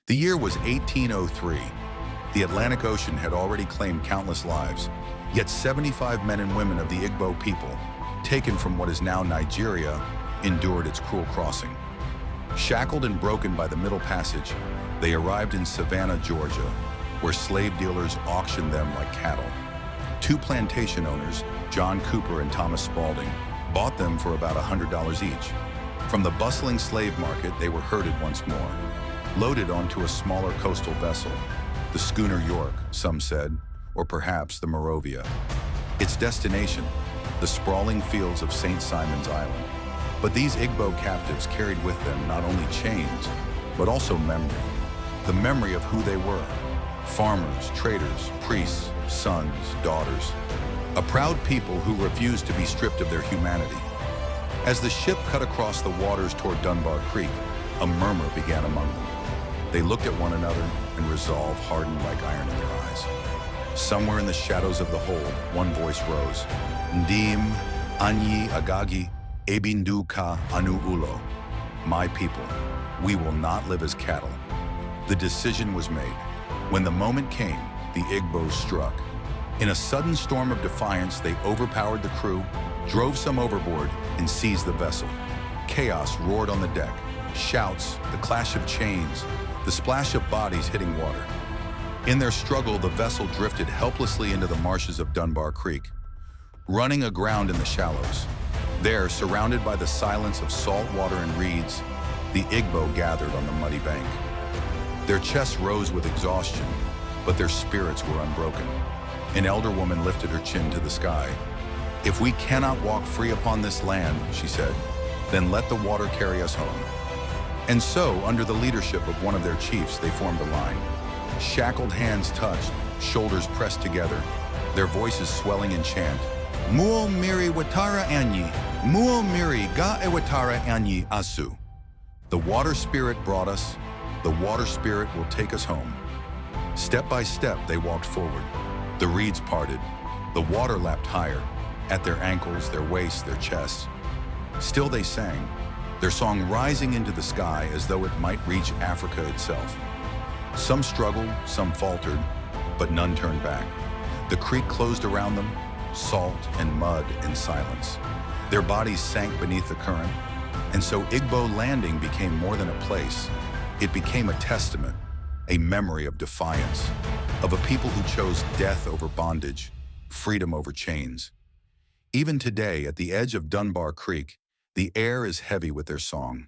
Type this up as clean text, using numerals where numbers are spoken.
The year was 1803. The Atlantic Ocean had already claimed countless lives, yet 75 men and women of the Igbo people, taken from what is now Nigeria, endured its cruel crossing. Shackled and broken by the Middle Passage, they arrived in Savannah, Georgia, where slave dealers auctioned them like cattle. Two plantation owners, John Cooper and Thomas Spaulding, bought them for about $100 each. From the bustling slave market, they were herded once more, loaded onto a smaller coastal vessel, the schooner York, some said, or perhaps the Morovia. Its destination, the sprawling fields of St. Simon's Island. But these Igbo captives carried with them not only chains, but also memory. The memory of who they were. Farmers, traders, priests, sons, daughters. A proud people who refused to be stripped of their humanity. As the ship cut across the waters toward Dunbar Creek, a murmur began among them. They looked at one another, and resolve hardened like iron in their eyes. Somewhere in the shadows of the hold, one voice rose. Ndim anyi agagi ebindu ka anu ulo. My people, we will not live as cattle. The decision was made. When the moment came, the Igbos struck. In a sudden storm of defiance, they overpowered the crew, drove some overboard, and seized the vessel. Chaos roared on the deck. Shouts, the clash of chains, the splash of bodies hitting water. In their struggle, the vessel drifted helplessly into the marshes of Dunbar Creek, running aground in the shallows. There, surrounded by the silence of salt water and reeds, the Igbo gathered on the muddy bank. Their chests rose with exhaustion, but their spirits were unbroken. An elder woman lifted her chin to the sky. "If we cannot walk free upon this land," she said, "then let the water carry us home." And so, under the leadership of one of their chiefs, they formed a line. Shackled hands touched, shoulders pressed together, their voices swelling in chant. Muo miri watara anyi, muo miri ga e watara anyi asu. The water spirit brought us, the water spirit will take us home. Step by step, they walked forward. The reeds parted, the water lapped higher, at their ankles, their waists, their chests. Still they sang, their song rising into the sky as though it might reach Africa itself. Some struggled, some faltered, but none turned back. The creek closed around them, salt and mud and silence. Their bodies sank beneath the current, and so Igbo Landing became more than a place. It became a testament, a memory of defiance, of a people who chose death over bondage, freedom over chains. Even today, at the edge of Dunbar Creek, the air is heavy with their song.